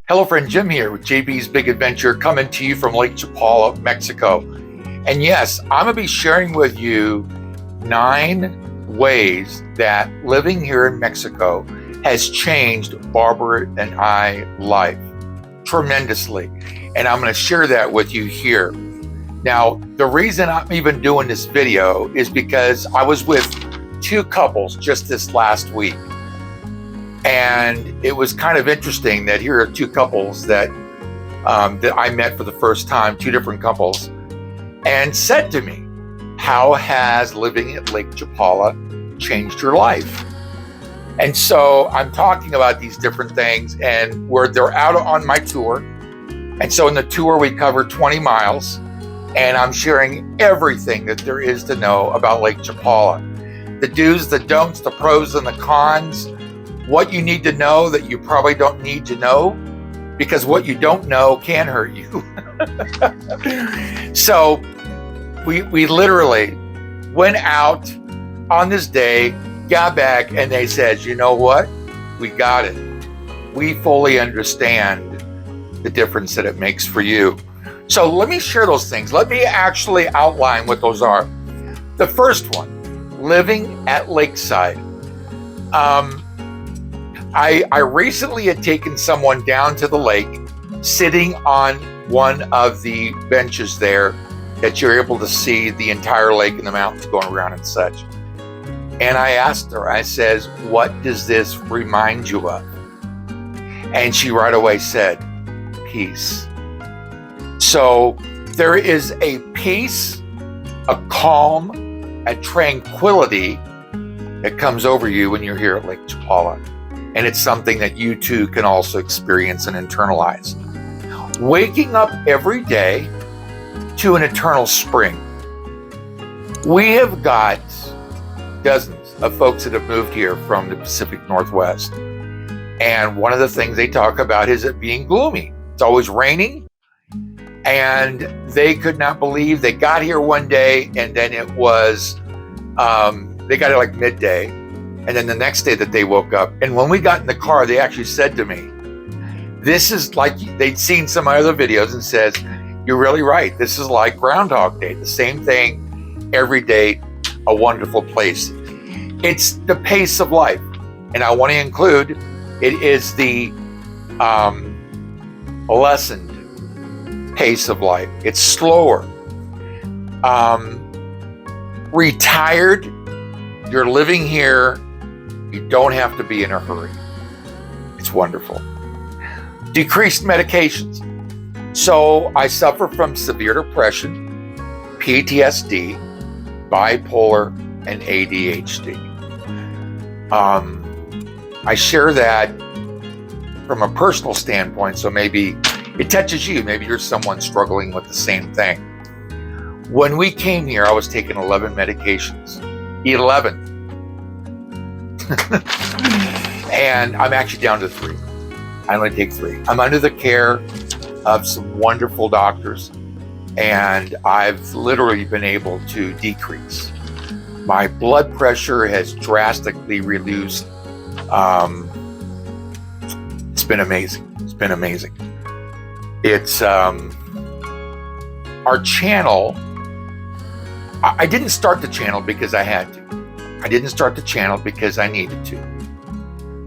Hello friend, Jim here with JB's Big Adventure, coming to you from Lake Chapala, Mexico. And yes, I'm going to be sharing with you 9 ways that living here in Mexico has changed Barbara and I life tremendously. And I'm going to share that with you here. Now, the reason I'm even doing this video is because I was with 2 couples just this last week. And it was kind of interesting that here are 2 couples that I met for the first time, 2 different couples, and said to me, how has living at Lake Chapala changed your life? And so I'm talking about these different things, and they're out on my tour. And so in the tour, we cover 20 miles, and I'm sharing everything that there is to know about Lake Chapala. The do's, the don'ts, the pros and the cons, what you need to know that you probably don't need to know, because what you don't know can hurt you. So we literally went out on this day, got back, and they said, you know what? We got it. We fully understand the difference that it makes for you. So let me share those things. Let me actually outline what those are. The first one, living at Lakeside. I recently had taken someone down to the lake, sitting on one of the benches there that you're able to see the entire lake and the mountains going around and such. And I asked her, I says, what does this remind you of? And she right away said, peace. So there is a peace, a calm, a tranquility that comes over you when you're here at Lake Chapala. And it's something that you too can also experience and internalize. Waking up every day to an eternal spring. We have got dozens of folks that have moved here from the Pacific Northwest. And one of the things they talk about is it being gloomy. It's always raining. And they could not believe they got here one day, and then it was, they got here like midday. And then the next day that they woke up, and when we got in the car, they actually said to me, this is like, they'd seen some other videos and says, you're really right. This is like Groundhog Day, the same thing every day, a wonderful place. It's the pace of life. And I want to include, it is the lessened pace of life. It's slower. Retired, you're living here. You don't have to be in a hurry. It's wonderful. Decreased medications. So I suffer from severe depression, PTSD, bipolar, and ADHD. I share that from a personal standpoint, so maybe it touches you. Maybe you're someone struggling with the same thing. When we came here, I was taking 11 medications. 11. And I'm actually down to 3. I only take 3. I'm under the care of some wonderful doctors, and I've literally been able to decrease. My blood pressure has drastically reduced. It's been amazing. It's been amazing. It's our channel. I didn't start the channel because I had to. I didn't start the channel because I needed to.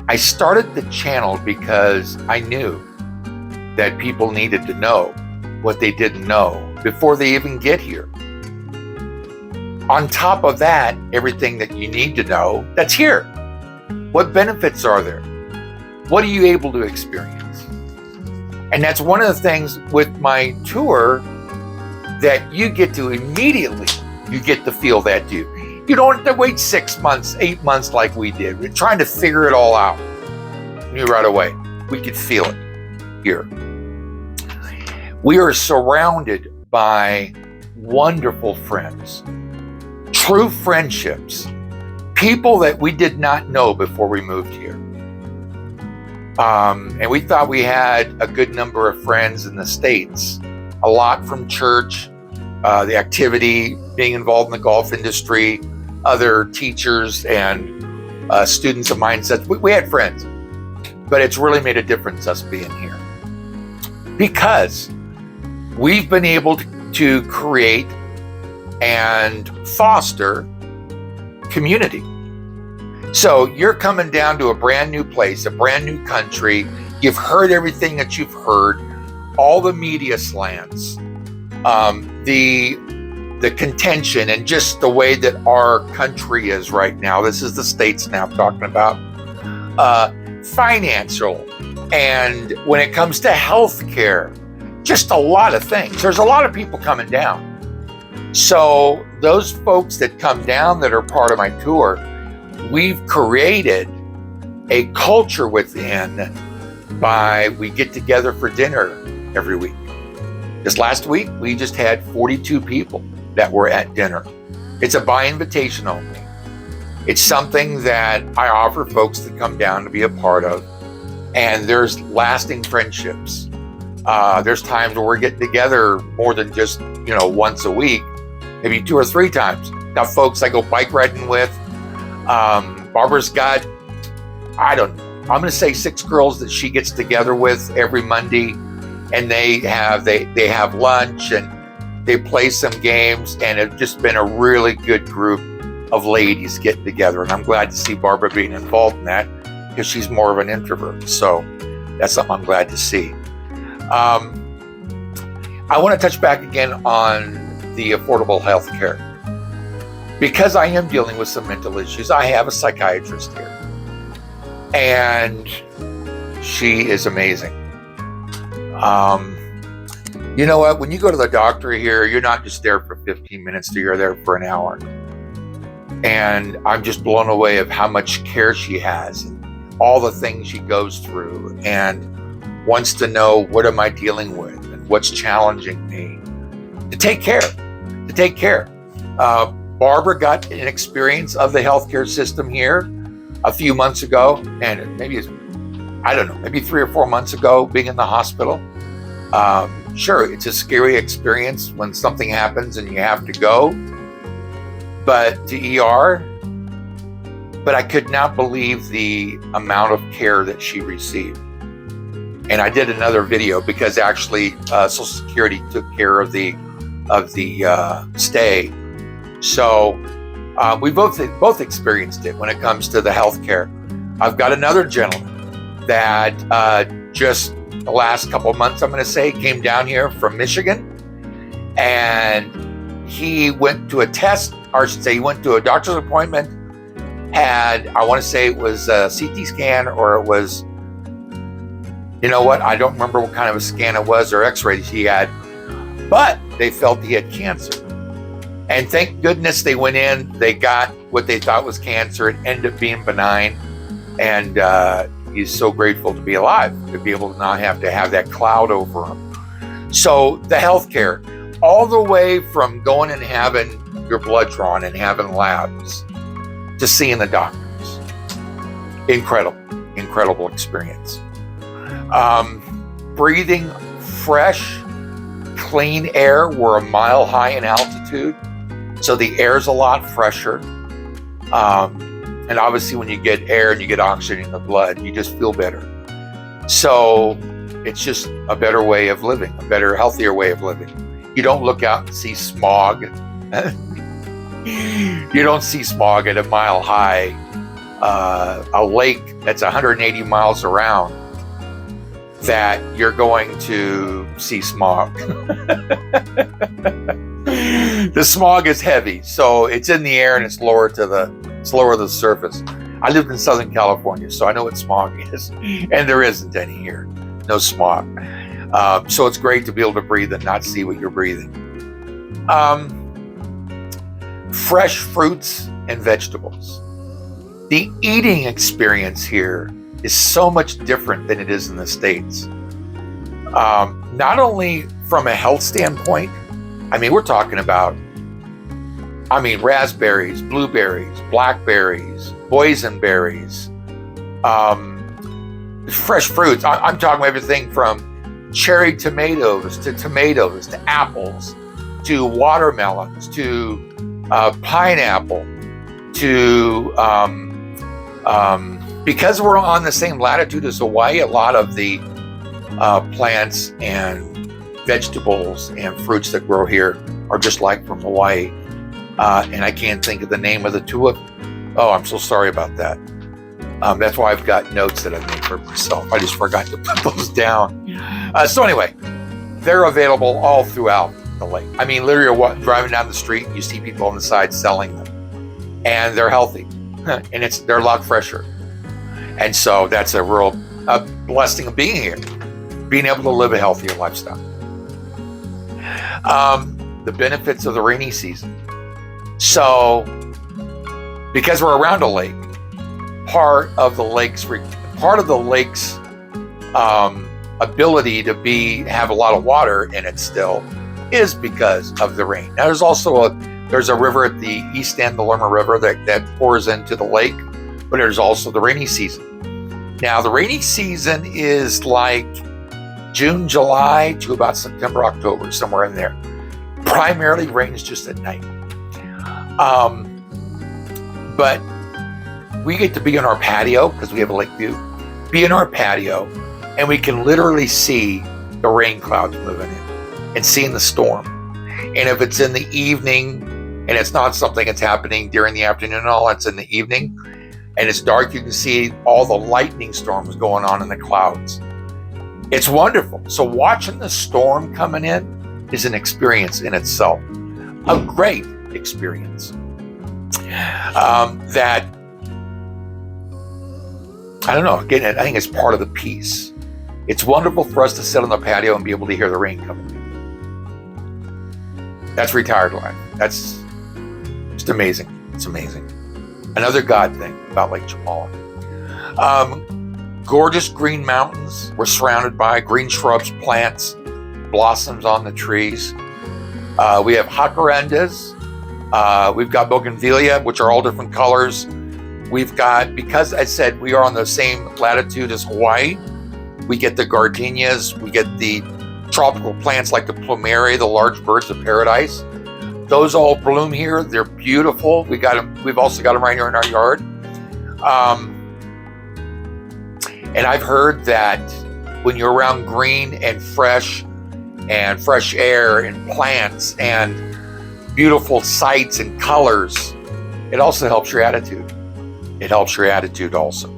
I started the channel because I knew that people needed to know what they didn't know before they even get here. On top of that, everything that you need to know, that's here. What benefits are there? What are you able to experience? And that's one of the things with my tour that you get to immediately, you get to feel that too. You don't have to wait 6 months, 8 months like we did. We're trying to figure it all out. You right away. We could feel it here. We are surrounded by wonderful friends, true friendships, people that we did not know before we moved here. And we thought we had a good number of friends in the States, a lot from church, the activity, being involved in the golf industry, other teachers and students of mine said, we had friends, but it's really made a difference us being here. because we've been able to create and foster community. So you're coming down to a brand new place, a brand new country. You've heard everything that you've heard, all the media slants, the contention, and just the way that our country is right now. This is the States now I'm talking about. Financial, and when it comes to healthcare, just a lot of things. There's a lot of people coming down. So those folks that come down that are part of my tour, we've created a culture within we get together for dinner every week. This last week, we just had 42 people that were at dinner. It's a by invitation only. It's something that I offer folks to come down to be a part of. And there's lasting friendships. There's times where we're getting together more than just, once a week, maybe 2 or 3 times. Got folks I go bike riding with. Barbara's got, I'm going to say 6 girls that she gets together with every Monday. And they have lunch and they play some games. And it's just been a really good group of ladies getting together. And I'm glad to see Barbara being involved in that, because she's more of an introvert. So that's something I'm glad to see. I want to touch back again on the affordable health care. Because I am dealing with some mental issues, I have a psychiatrist here. And she is amazing. You know what? When you go to the doctor here, you're not just there for 15 minutes, you're there for an hour. And I'm just blown away of how much care she has and all the things she goes through, and wants to know, what am I dealing with and what's challenging me, to take care. Barbara got an experience of the healthcare system here a few months ago, and maybe 3 or 4 months ago, being in the hospital. Sure, it's a scary experience when something happens and you have to go, to ER, but I could not believe the amount of care that she received. And I did another video because actually Social Security took care of the stay. So we both experienced it when it comes to the healthcare. I've got another gentleman that just the last couple of months, I'm going to say, came down here from Michigan, and he went to a test, or I should say he went to a doctor's appointment, had, I want to say it was a CT scan, or it was, I don't remember what kind of a scan it was, or x-rays he had, but they felt he had cancer. And thank goodness they went in, they got what they thought was cancer. It ended up being benign. And he's so grateful to be alive, to be able to not have to have that cloud over him. So the healthcare, all the way from going and having your blood drawn and having labs to seeing the doctors. Incredible experience. Breathing fresh, clean air. We're a mile high in altitude, so the air's a lot fresher. And obviously when you get air and you get oxygen in the blood, you just feel better. So it's just a better way of living, a better, healthier way of living. You don't look out and see smog. You don't see smog at a mile high. A lake that's 180 miles around, that you're going to see smog. The smog is heavy, so it's in the air and it's lower to the surface. I lived in Southern California, so I know what smog is, and there isn't any here. No smog. So it's great to be able to breathe and not see what you're breathing. Fresh fruits and vegetables. The eating experience here is so much different than it is in the States. Not only from a health standpoint, we're talking about, raspberries, blueberries, blackberries, boysenberries, fresh fruits. I'm talking everything from cherry tomatoes to apples, to watermelons, to pineapple, to, because we're on the same latitude as Hawaii, a lot of the plants and vegetables and fruits that grow here are just like from Hawaii. And I can't think of the name of the tulip. Oh, I'm so sorry about that. That's why I've got notes that I've made for myself. I just forgot to put those down. So anyway, they're available all throughout the lake. I mean, literally, you're driving down the street and you see people on the side selling them, and they're healthy, and they're a lot fresher. And so that's a real blessing of being here, being able to live a healthier lifestyle. The benefits of the rainy season. So, because we're around a lake, part of the lake's ability to have a lot of water in it still is because of the rain. Now, there's also a river at the east end, the Lerma River, that pours into the lake, but there's also the rainy season. Now, the rainy season is like June, July to about September, October, somewhere in there. Primarily rains just at night. But we get to be on our patio because we have a lake view, be in our patio, and we can literally see the rain clouds moving in and seeing the storm. And if it's in the evening and it's not something that's happening during the afternoon and all, it's in the evening and it's dark, you can see all the lightning storms going on in the clouds. It's wonderful. So watching the storm coming in is an experience in itself, a great experience. That, I don't know, again, I think it's part of the peace. It's wonderful for us to sit on the patio and be able to hear the rain coming in. That's retired life. That's just amazing. It's amazing. Another God thing about Lake Chapala. Gorgeous green mountains. We're surrounded by green shrubs, plants, blossoms on the trees. We have jacarandas. We've got bougainvillea, which are all different colors. We've got, because I said we are on the same latitude as Hawaii, we get the gardenias, we get the tropical plants like the plumeria, the large birds of paradise. Those all bloom here. They're beautiful. We've also got them right here in our yard. And I've heard that when you're around green and fresh air and plants and beautiful sights and colors, it also helps your attitude. It helps your attitude also.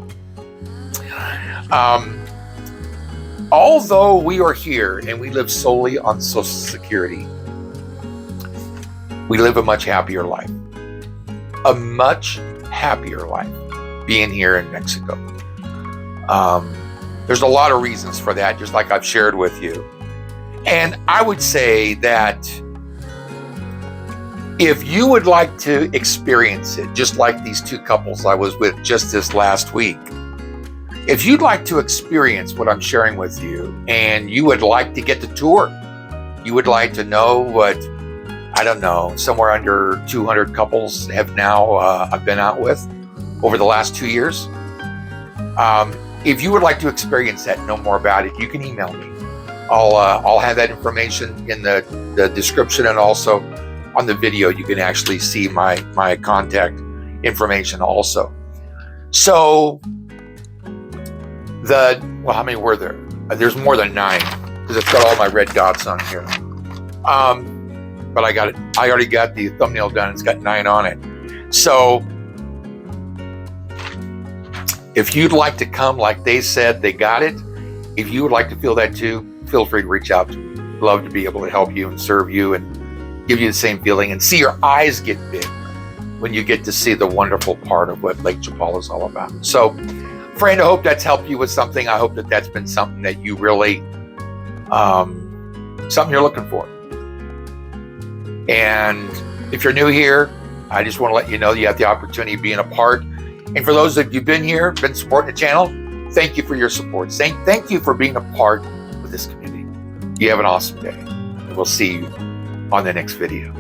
Although we are here and we live solely on Social Security, we live a much happier life. A much happier life being here in Mexico. There's a lot of reasons for that, just like I've shared with you. And I would say that if you would like to experience it, just like these two couples I was with just this last week, if you'd like to experience what I'm sharing with you and you would like to get the tour, you would like to know what, I don't know, somewhere under 200 couples have now I've been out with over the last 2 years. If you would like to experience that, know more about it, you can email me. I'll have that information in the description, and also on the video you can actually see my contact information also. So how many were there? There's more than 9 because it's got all my red dots on here. But I already got the thumbnail done. It's got 9 on it. So if you'd like to come, like they said, they got it. If you would like to feel that too, feel free to reach out to me. Love to be able to help you and serve you and give you the same feeling and see your eyes get big when you get to see the wonderful part of what Lake Chapala is all about. So, friend, I hope that's helped you with something. I hope that that's been something that you really, something you're looking for. And if you're new here, I just want to let you know you have the opportunity of being a part. And for those of you who've been here, been supporting the channel, thank you for your support. Thank you for being a part of this community. You have an awesome day. And we'll see you on the next video.